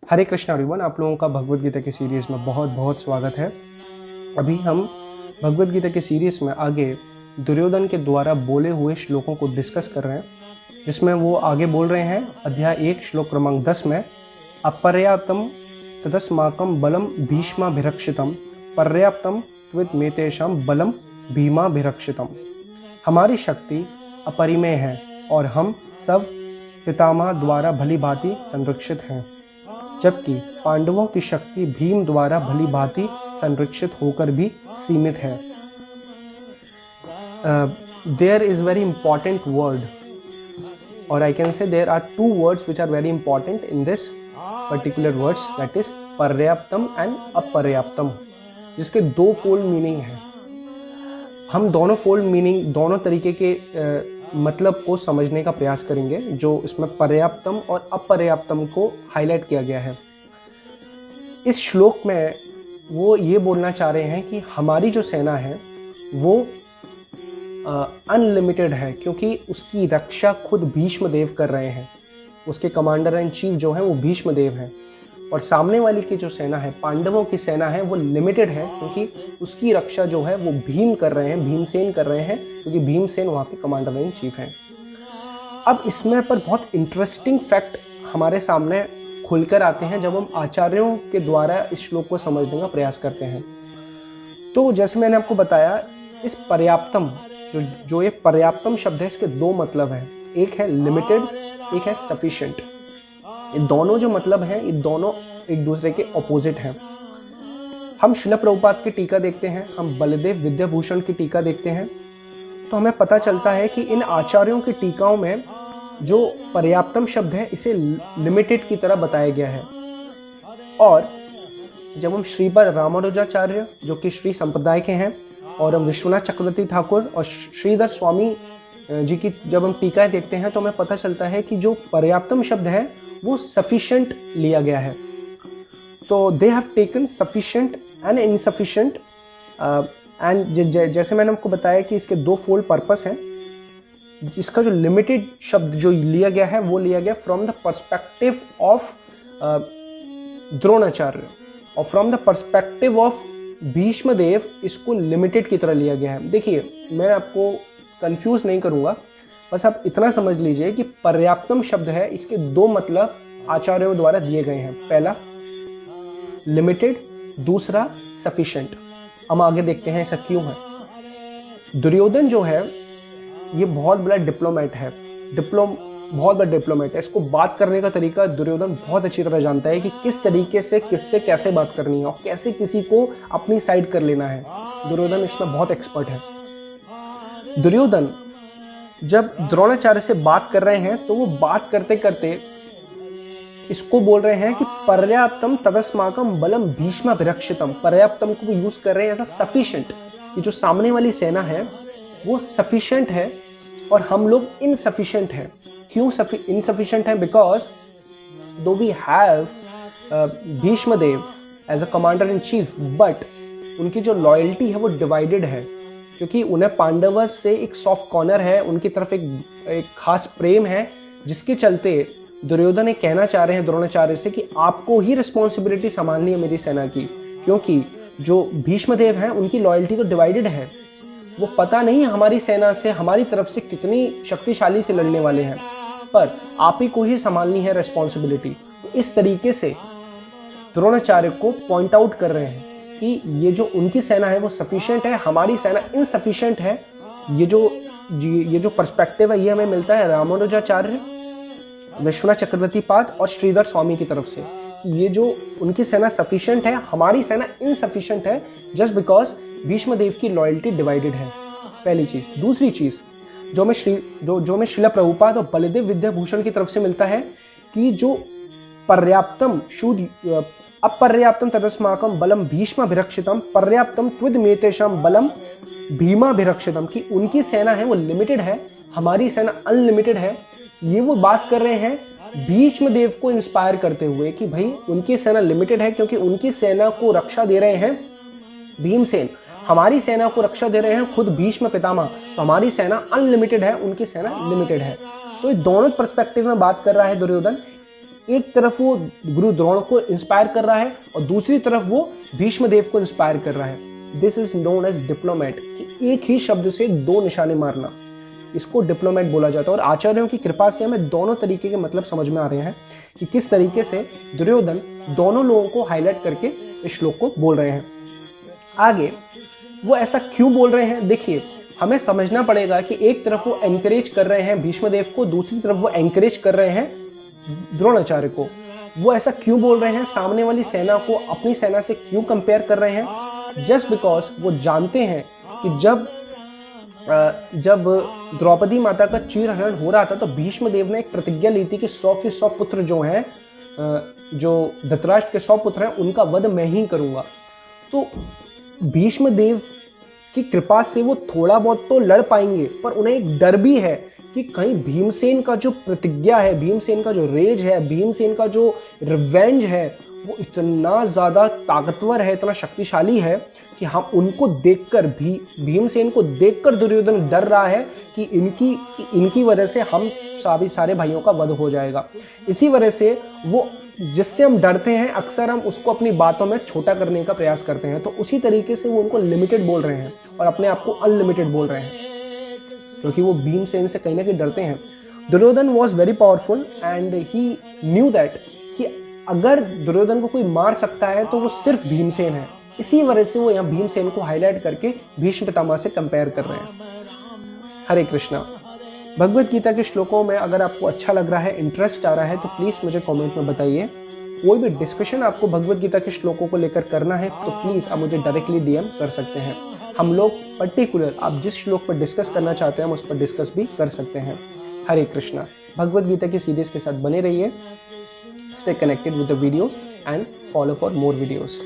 हरे Krishna everyone, आप लोगों का भगवद गीता की सीरीज़ में बहुत बहुत स्वागत है। अभी हम भगवद गीता की सीरीज़ में आगे दुर्योधन के द्वारा बोले हुए श्लोकों को डिस्कस कर रहे हैं, जिसमें वो आगे बोल रहे हैं अध्याय 1 श्लोक क्रमांक 10 में अपर्याप्तम तदस्माकं बलम भीष्माभिरक्षितम पर्याप्तम त्वमेतेषां बलम भीमाभिरक्षितम। हमारी शक्ति अपरिमेय है और हम सब पितामह द्वारा भली भांति संरक्षित हैं, जबकि पांडवों की शक्ति भीम द्वारा भली भांति संरक्षित होकर भी सीमित है। There is very important word, or I can say there are two words which are very important in this particular words, that is पर्याप्तम and अपर्याप्तम, जिसके दो फोल्ड मीनिंग हैं। हम दोनों फोल्ड मीनिंग, दोनों तरीके के मतलब को समझने का प्रयास करेंगे, जो इसमें पर्याप्तम और अपर्याप्तम को हाईलाइट किया गया है। इस श्लोक में वो ये बोलना चाह रहे हैं कि हमारी जो सेना है वो अनलिमिटेड है, क्योंकि उसकी रक्षा खुद भीष्मदेव कर रहे हैं। उसके कमांडर इन चीफ जो है वो भीष्मदेव हैं, और सामने वाली की जो सेना है, पांडवों की सेना है, वो लिमिटेड है, क्योंकि उसकी रक्षा जो है वो भीम कर रहे हैं, भीमसेन कर रहे हैं, क्योंकि भीमसेन वहाँ के कमांडर इन चीफ हैं। अब इसमें पर बहुत इंटरेस्टिंग फैक्ट हमारे सामने खुलकर आते हैं जब हम आचार्यों के द्वारा इस श्लोक को समझने का प्रयास करते हैं। तो जैसे मैंने आपको बताया, इस पर्याप्तम जो ये पर्याप्तम शब्द है, इसके दो मतलब हैं। एक है लिमिटेड, एक है सफिशिएंट। ये दोनों जो मतलब हैं, ये दोनों एक दूसरे के ऑपोजिट हैं। हम श्रील प्रभुपाद की टीका देखते हैं, हम बलदेव विद्याभूषण की टीका देखते हैं, तो हमें पता चलता है कि इन आचार्यों की टीकाओं में जो पर्याप्तम शब्द है, इसे लिमिटेड की तरह बताया गया है। और जब हम श्रीपद रामानुजाचार्य जो कि श्री संप्रदाय के हैं, और हम विश्वनाथ चक्रवर्ती ठाकुर और श्रीधर स्वामी जी की जब हम टीकाएं देखते हैं, तो हमें पता चलता है कि जो पर्याप्तम शब्द है वो सफिशिएंट लिया गया है। तो they have taken sufficient and insufficient, and जैसे मैंने आपको बताया कि इसके दो फोल्ड पर्पस हैं। इसका जो लिमिटेड शब्द जो लिया गया है वो लिया गया from the perspective of Dronacharya, और from the perspective of Bhishmadev इसको लिमिटेड की तरह लिया गया है। देखिए, मैं आपको कंफ्यूज नहीं करूंगा, बस आप इतना समझ लीजिए कि पर्याप्तम शब्द है, इसके दो मतलब आचार्यों द्वारा दिए गए हैं। पहला लिमिटेड, दूसरा सफिशिएंट। हम आगे देखते हैं ऐसा क्यों है। दुर्योधन जो है ये बहुत बड़ा डिप्लोमेट है, बहुत बड़ा डिप्लोमेट है। इसको बात करने का तरीका दुर्योधन बहुत अच्छी तरह जानता है कि किस तरीके से किससे कैसे बात करनी है और कैसे किसी को अपनी साइड कर लेना है। दुर्योधन इसमें बहुत एक्सपर्ट है। दुर्योधन जब द्रोणाचार्य से बात कर रहे हैं, तो वो बात करते करते इसको बोल रहे हैं कि पर्याप्तम तदस्माकं बलम भीष्माभिरक्षितम। पर्याप्तम को यूज कर रहे हैं एज अ सफिशिएंट, कि जो सामने वाली सेना है वो सफिशिएंट है और हम लोग इनसफिशिएंट है। क्यों इनसफिशिएंट है? Because though we have Bhishmadev as a commander in chief, but उनकी जो लॉयल्टी है वो डिवाइडेड है, क्योंकि उन्हें पांडव से एक सॉफ्ट कॉर्नर है, उनकी तरफ एक खास प्रेम है, जिसके चलते दुर्योधन कहना चाह रहे हैं द्रोणाचार्य से कि आपको ही रिस्पॉन्सिबिलिटी संभालनी है मेरी सेना की, क्योंकि जो भीष्मदेव हैं उनकी लॉयल्टी तो डिवाइडेड है। वो पता नहीं हमारी सेना से, हमारी तरफ से कितनी शक्तिशाली से लड़ने वाले हैं, पर आप ही को ही संभालनी है रिस्पॉन्सिबिलिटी। तो इस तरीके से द्रोणाचार्य को पॉइंट आउट कर रहे हैं कि ये जो उनकी सेना है वो सफिशिएंट है, हमारी सेना इनसफिशिएंट है। ये जो पर्सपेक्टिव है ये हमें मिलता है रामानुजाचार्य, विश्वनाथ चक्रवर्ती पाद और श्रीधर स्वामी की तरफ से, कि ये जो उनकी सेना सफिशिएंट है, हमारी सेना इनसफिशिएंट है, जस्ट बिकॉज भीष्मदेव की लॉयल्टी डिवाइडेड है। पहली चीज। दूसरी चीज जो मैं श्रील प्रभुपाद और बलदेव विद्याभूषण की तरफ से मिलता है, कि जो पर्याप्तम अपर्याप्तम तदस्माकं बलम भीष्माभिरक्षितम पर्याप्तम त्वमेतेषां बलम भीमाभिरक्षितम, कि उनकी सेना है वो लिमिटेड है, हमारी सेना अनलिमिटेड है। ये वो बात कर रहे हैं भीष्मदेव को इंस्पायर करते हुए कि भाई उनकी सेना लिमिटेड है, क्योंकि उनकी सेना को रक्षा दे रहे हैं भीमसेन, हमारी सेना को रक्षा दे रहे हैं खुद भीष्म पितामह। तो हमारी सेना अनलिमिटेड है, उनकी सेना लिमिटेड है। तो ये दोनों पर्सपेक्टिव में बात कर रहा है दुर्योधन। एक तरफ वो गुरु द्रोण को इंस्पायर कर रहा है और दूसरी तरफ वो भीष्म देव को इंस्पायर कर रहा है। This is known as diplomat, कि एक ही शब्द से दो निशाने मारना, इसको डिप्लोमेट बोला जाता है। और आचार्यों की कृपा से हमें दोनों तरीके के मतलब समझ में आ रहे हैं कि किस तरीके से दुर्योधन दोनों लोगों को हाईलाइट करके इस श्लोक को बोल रहे हैं। आगे वो ऐसा क्यों बोल रहे हैं, देखिए हमें समझना पड़ेगा कि एक तरफ वो एनकरेज कर रहे हैं भीष्मदेव को, दूसरी तरफ वो एनकरेज कर रहे हैं द्रोणाचार्य को। वो ऐसा क्यों बोल रहे हैं, सामने वाली सेना को अपनी सेना से क्यों कंपेयर कर रहे हैं? जस्ट बिकॉज वो जानते हैं कि जब द्रौपदी माता का चीरहरण हो रहा था तो भीष्मदेव ने एक प्रतिज्ञा ली थी कि 100 के 100 पुत्र जो हैं, जो धृतराष्ट्र के 100 पुत्र हैं, उनका वध मैं ही करूंगा। तो भीष्मदेव की कृपा से वो थोड़ा बहुत तो लड़ पाएंगे, पर उन्हें एक डर भी है कि कहीं भीमसेन का जो प्रतिज्ञा है, भीमसेन का जो रेज है, भीमसेन का जो रिवेंज है, वो इतना ज़्यादा ताकतवर है, इतना शक्तिशाली है कि हम उनको देखकर भीमसेन को देखकर दुर्योधन डर रहा है कि इनकी वजह से हम सारे भाइयों का वध हो जाएगा। इसी वजह से वो, जिससे हम डरते हैं अक्सर हम उसको अपनी बातों में छोटा करने का प्रयास करते हैं। तो उसी तरीके से वो उनको लिमिटेड बोल रहे हैं और अपने आप को अनलिमिटेड बोल रहे हैं, क्योंकि वो भीमसेन से कहीं ना कहीं डरते हैं। Duryodhan was very powerful and he knew that कि अगर दुर्योधन को कोई मार सकता है तो वो सिर्फ भीमसेन है। इसी वजह से वो यहाँ भीमसेन को हाईलाइट करके भीष्म पितामह से कंपेयर कर रहे हैं। हरे कृष्णा। भगवत गीता के श्लोकों में अगर आपको अच्छा लग रहा है, इंटरेस्ट आ रहा है, तो प्लीज़ मुझे कमेंट में बताइए। कोई भी डिस्कशन आपको भगवत गीता के श्लोकों को लेकर करना है तो प्लीज़ आप मुझे डायरेक्टली डीएम कर सकते हैं। हम लोग पर्टिकुलर आप जिस श्लोक पर डिस्कस करना चाहते हैं हम उस पर डिस्कस भी कर सकते हैं। हरे कृष्णा। भगवत गीता की सीरीज के साथ बने रहिए। Stay connected with the videos and follow for more videos.